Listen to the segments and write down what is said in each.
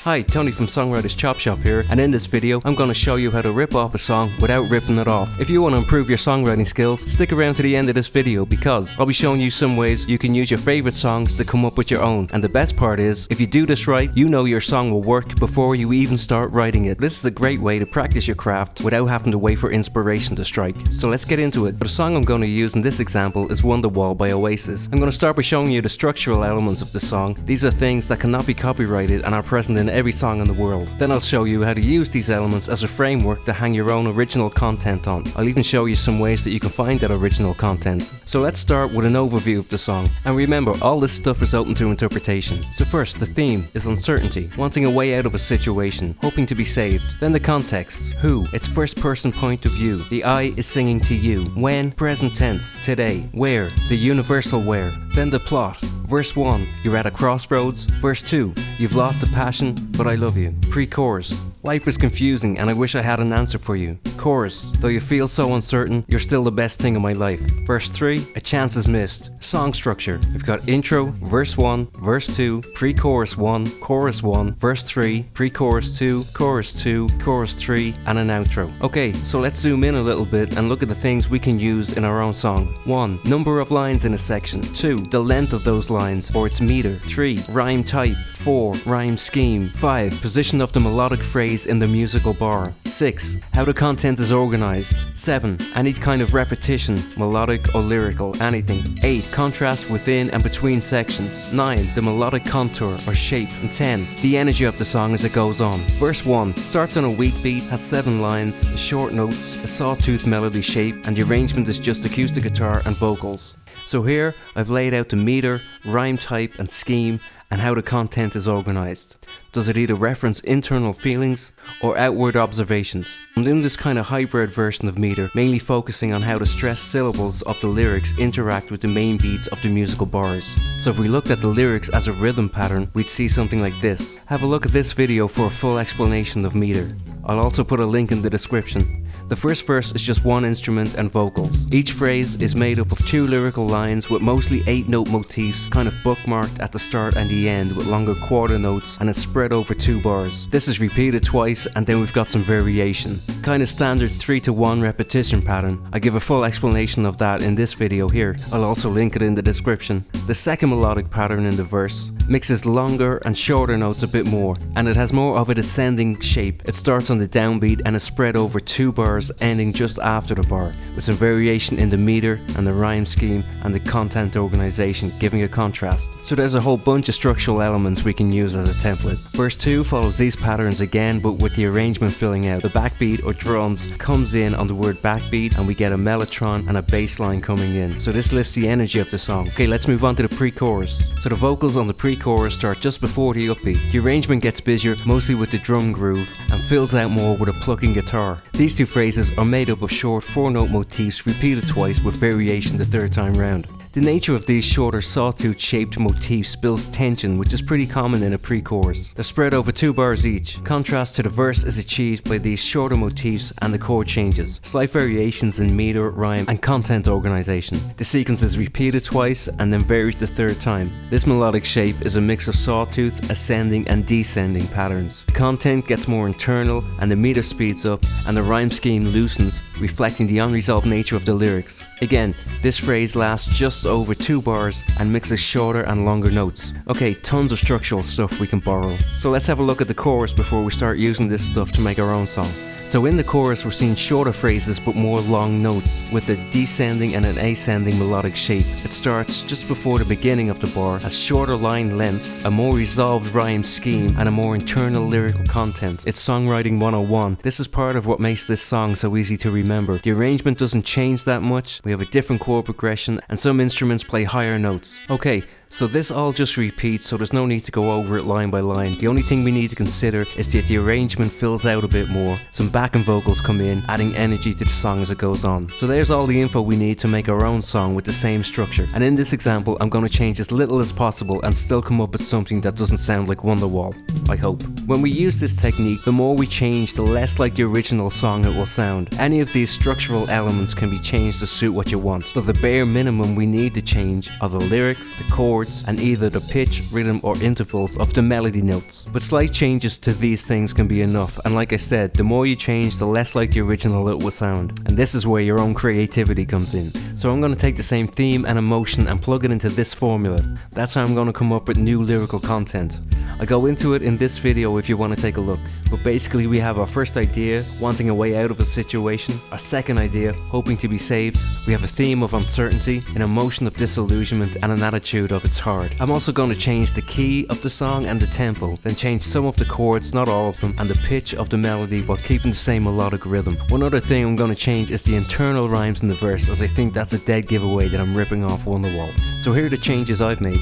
Hi, Tony from SongWriters Chop Shop here, and in this video I'm going to show you how to rip off a song without ripping it off. If you want to improve your songwriting skills, stick around to the end of this video because I'll be showing you some ways you can use your favorite songs to come up with your own. And the best part is, if you do this right, you know your song will work before you even start writing it. This is a great way to practice your craft without having to wait for inspiration to strike. So let's get into it. The song I'm going to use in this example is Wonderwall by Oasis. I'm going to start by showing you the structural elements of the song. These are things that cannot be copyrighted and are present in every song in the world. Then I'll show you how to use these elements as a framework to hang your own original content on. I'll even show you some ways that you can find that original content. So let's start with an overview of the song. And remember, all this stuff is open to interpretation. So first, the theme is uncertainty, wanting a way out of a situation, hoping to be saved. Then the context, who, it's first person point of view. The I is singing to you. When, present tense, today. Where, the universal where. Then the plot. Verse 1, you're at a crossroads. Verse 2, you've lost the passion, but I love you. Pre-chorus, life is confusing and I wish I had an answer for you. Chorus, though you feel so uncertain, you're still the best thing in my life. Verse 3, a chance is missed. Song structure, we've got intro, verse 1, verse 2, pre-chorus 1, chorus 1, verse 3, pre-chorus 2, chorus 2, chorus 3, and an outro. Okay, so let's zoom in a little bit and look at the things we can use in our own song. 1, number of lines in a section. 2, the length of those lines, or its meter. 3, rhyme type. 4, rhyme scheme. 5, position of the melodic phrase in the musical bar. 6, how the content is organized. 7, any kind of repetition, melodic or lyrical, anything. 8, contrast within and between sections. 9, the melodic contour or shape. And 10, the energy of the song as it goes on. Verse 1 starts on a weak beat, has 7 lines, short notes, a sawtooth melody shape, and the arrangement is just acoustic guitar and vocals. So here I've laid out the meter, rhyme type and scheme, and how the content is organized. Does it either reference internal feelings or outward observations? I'm doing this kind of hybrid version of meter, mainly focusing on how the stressed syllables of the lyrics interact with the main beats of the musical bars. So if we looked at the lyrics as a rhythm pattern, we'd see something like this. Have a look at this video for a full explanation of meter. I'll also put a link in the description. The first verse is just one instrument and vocals. Each phrase is made up of 2 lyrical lines with mostly 8-note motifs, kind of bookmarked at the start and the end with longer quarter notes, and it's spread over 2 bars. This is repeated twice and then we've got some variation. Kind of standard 3-to-1 repetition pattern. I give a full explanation of that in this video here. I'll also link it in the description. The second melodic pattern in the verse mixes longer and shorter notes a bit more, and it has more of a descending shape. It starts on the downbeat and is spread over 2 bars ending just after the bar, with some variation in the meter and the rhyme scheme and the content organization giving a contrast. So there's a whole bunch of structural elements we can use as a template. Verse 2 follows these patterns again, but with the arrangement filling out. The backbeat or drums comes in on the word backbeat and we get a mellotron and a bass line coming in. So this lifts the energy of the song. Okay, let's move on to the pre-chorus. So the vocals on the pre-chorus start just before the upbeat. The arrangement gets busier, mostly with the drum groove, and fills out more with a plucking guitar. These 2 phrases are made up of short 4-note motifs repeated twice with variation the 3rd time round. The nature of these shorter sawtooth shaped motifs builds tension, which is pretty common in a pre-chorus. They're spread over 2 bars each. Contrast to the verse is achieved by these shorter motifs and the chord changes. Slight variations in meter, rhyme and content organization. The sequence is repeated twice and then varies the 3rd time. This melodic shape is a mix of sawtooth, ascending and descending patterns. The content gets more internal and the meter speeds up and the rhyme scheme loosens, reflecting the unresolved nature of the lyrics. Again, this phrase lasts just over 2 bars and mixes shorter and longer notes. Okay, tons of structural stuff we can borrow. So let's have a look at the chorus before we start using this stuff to make our own song. So in the chorus we're seeing shorter phrases but more long notes with a descending and an ascending melodic shape. It starts just before the beginning of the bar, has shorter line lengths, a more resolved rhyme scheme and a more internal lyrical content. It's songwriting 101. This is part of what makes this song so easy to remember. The arrangement doesn't change that much, we have a different chord progression and some instruments play higher notes. Okay, so this all just repeats, so there's no need to go over it line by line. The only thing we need to consider is that the arrangement fills out a bit more. Some backing vocals come in, adding energy to the song as it goes on. So there's all the info we need to make our own song with the same structure. And in this example, I'm going to change as little as possible and still come up with something that doesn't sound like Wonderwall. I hope. When we use this technique, the more we change, the less like the original song it will sound. Any of these structural elements can be changed to suit what you want, but the bare minimum we need to change are the lyrics, the chords, and either the pitch, rhythm, or intervals of the melody notes. But slight changes to these things can be enough, and like I said, the more you change, the less like the original it will sound. And this is where your own creativity comes in. So I'm going to take the same theme and emotion and plug it into this formula. That's how I'm going to come up with new lyrical content. I go into it in this video if you want to take a look. But basically we have our first idea, wanting a way out of a situation. Our second idea, hoping to be saved. We have a theme of uncertainty, an emotion of disillusionment, and an attitude of it's hard. I'm also going to change the key of the song and the tempo, then change some of the chords, not all of them, and the pitch of the melody while keeping the same melodic rhythm. One other thing I'm going to change is the internal rhymes in the verse, as I think that's a dead giveaway that I'm ripping off Wonderwall. So here are the changes I've made.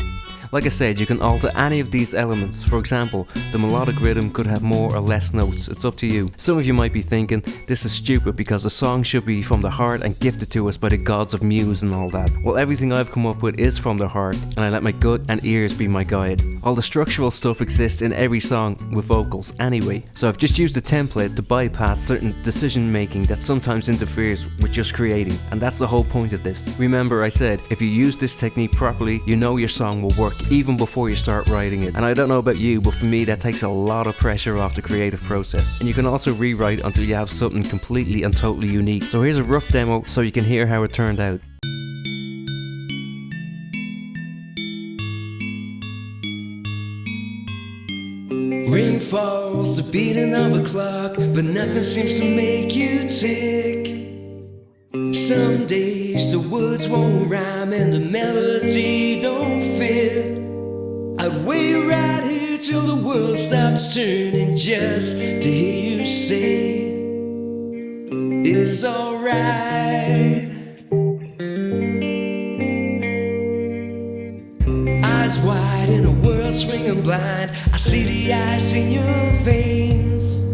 Like I said, you can alter any of these elements. For example, the melodic rhythm could have more or less notes, it's up to you. Some of you might be thinking, this is stupid because a song should be from the heart and gifted to us by the gods of muse and all that. Well, everything I've come up with is from the heart, and I let my gut and ears be my guide. All the structural stuff exists in every song with vocals anyway, so I've just used a template to bypass certain decision making that sometimes interferes with just creating, and that's the whole point of this. Remember, I said, if you use this technique properly, you know your song will work even before you start writing it. And I don't know about you, but for me that takes a lot of pressure off the creative process. And you can also rewrite until you have something completely and totally unique. So here's a rough demo so you can hear how it turned out. Rain falls, the beating of a clock, but nothing seems to make you tick. Some days the words won't rhyme and the melody don't fit. I'd wait right here till the world stops turning just to hear you say it's alright. Eyes wide in a world swinging blind, I see the ice in your veins.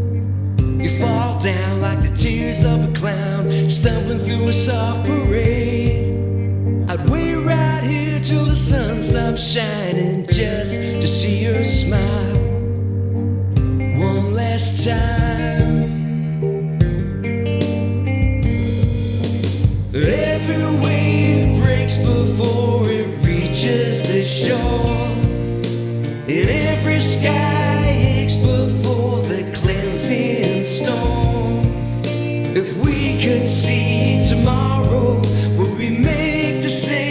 You fall down like the tears of a clown, stumbling through a soft parade. I'd wait right here till the sun stops shining just to see your smile one last time. Every wave breaks before it reaches the shore, and every sky aches before the cleansing storm. If we could see tomorrow, would we make the same?